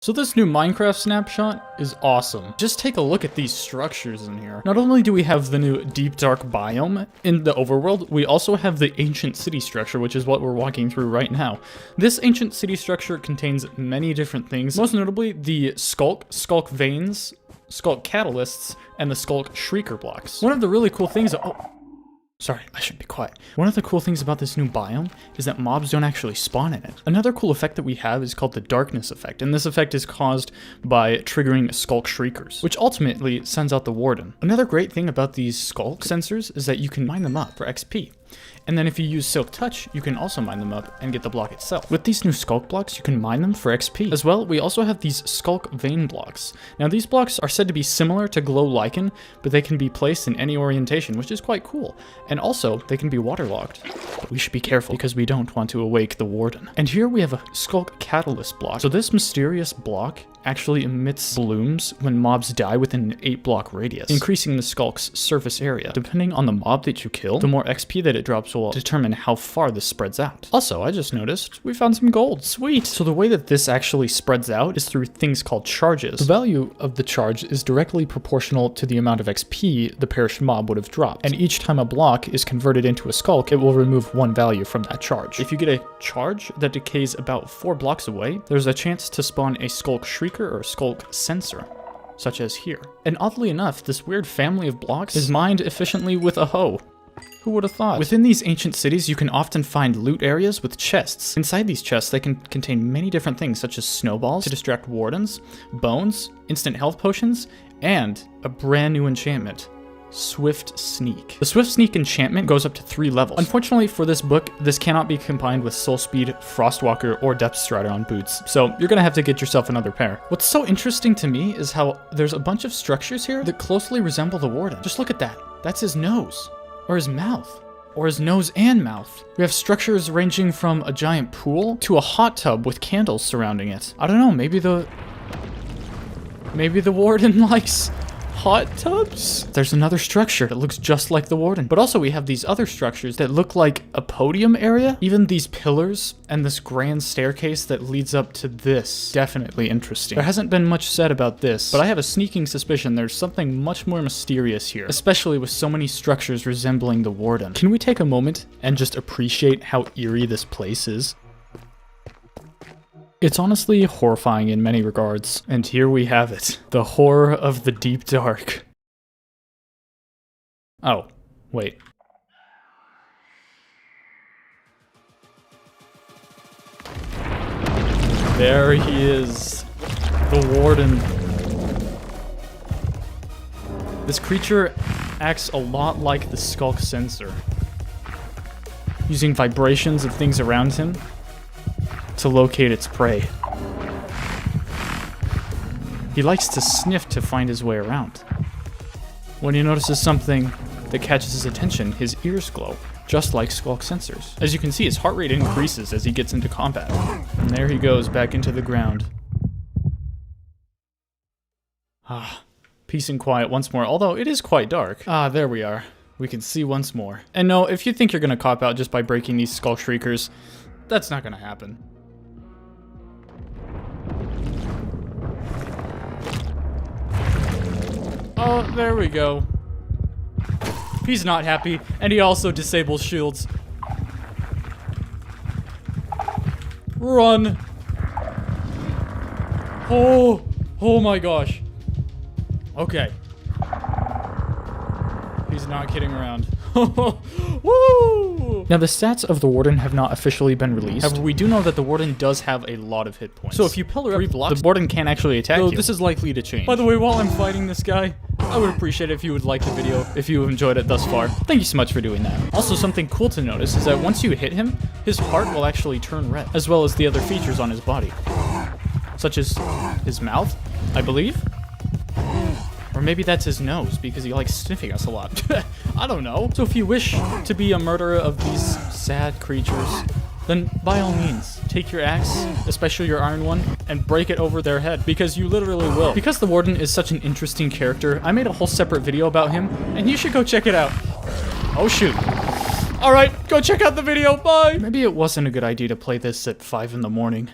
So this new Minecraft snapshot is awesome. Just take a look at these structures in here. Not only do we have the new deep dark biome in the overworld, we also have the ancient city structure, which is what we're walking through right now. This ancient city structure contains many different things, most notably the sculk veins, sculk catalysts, and the sculk shrieker blocks. One of the really cool things, sorry, I should be quiet. One of the cool things about this new biome is that mobs don't actually spawn in it. Another cool effect that we have is called the darkness effect, and this effect is caused by triggering sculk shriekers, which ultimately sends out the warden. Another great thing about these sculk sensors is that you can mine them up for XP. And then if you use Silk Touch, you can also mine them up and get the block itself. With these new sculk blocks, you can mine them for XP. As well, we also have these sculk vein blocks. Now these blocks are said to be similar to glow lichen, but they can be placed in any orientation, which is quite cool. And also, they can be waterlogged. But we should be careful because we don't want to awake the warden. And here we have a sculk catalyst block. So this mysterious block actually emits blooms when mobs die within an 8-block radius, increasing the skulk's surface area. Depending on the mob that you kill, the more XP that it drops will determine how far this spreads out. Also, I just noticed we found some gold. Sweet! So the way that this actually spreads out is through things called charges. The value of the charge is directly proportional to the amount of XP the perished mob would have dropped. And each time a block is converted into a sculk, it will remove one value from that charge. If you get a charge that decays about 4 blocks away, there's a chance to spawn a sculk shrieker or sculk sensor, such as here. And oddly enough, this weird family of blocks is mined efficiently with a hoe. Who would have thought? Within these ancient cities, you can often find loot areas with chests. Inside these chests, they can contain many different things, such as snowballs to distract wardens, bones, instant health potions, and a brand new enchantment. Swift Sneak. The Swift Sneak enchantment goes up to 3 levels. Unfortunately for this book, this cannot be combined with Soul Speed, Frostwalker, or Depth Strider on boots, so you're gonna have to get yourself another pair. What's so interesting to me is how there's a bunch of structures here that closely resemble the warden. Just look at that. That's his nose. Or his mouth. Or his nose and mouth. We have structures ranging from a giant pool to a hot tub with candles surrounding it. I don't know, maybe the warden likes hot tubs? There's another structure that looks just like the warden. But also we have these other structures that look like a podium area. Even these pillars and this grand staircase that leads up to this. Definitely interesting. There hasn't been much said about this, but I have a sneaking suspicion there's something much more mysterious here, especially with so many structures resembling the warden. Can we take a moment and just appreciate how eerie this place is? It's honestly horrifying in many regards, and here we have it. The horror of the deep dark. Oh, wait. There he is, the warden. This creature acts a lot like the sculk sensor, using vibrations of things around him to locate its prey. He likes to sniff to find his way around. When he notices something that catches his attention, his ears glow, just like sculk sensors. As you can see, his heart rate increases as he gets into combat. And there he goes, back into the ground. Peace and quiet once more, although it is quite dark. There we are. We can see once more. And no, if you think you're gonna cop out just by breaking these sculk shriekers, that's not gonna happen. Oh, there we go. He's not happy, and he also disables shields. Run! Oh my gosh. Okay. He's not kidding around. Woo! Now, the stats of the warden have not officially been released. However, we do know that the warden does have a lot of hit points. So if you pillar up 3 blocks, the warden can actually attack you. This is likely to change. By the way, while I'm fighting this guy, I would appreciate it if you would like the video, if you enjoyed it thus far. Thank you so much for doing that. Also, something cool to notice is that once you hit him, his heart will actually turn red, as well as the other features on his body, such as his mouth, I believe. Or maybe that's his nose, because he likes sniffing us a lot. I don't know. So if you wish to be a murderer of these sad creatures, then by all means, take your axe, especially your iron one, and break it over their head, because you literally will. Because the warden is such an interesting character, I made a whole separate video about him, and you should go check it out. Oh shoot. Alright, go check out the video, bye! Maybe it wasn't a good idea to play this at 5 in the morning.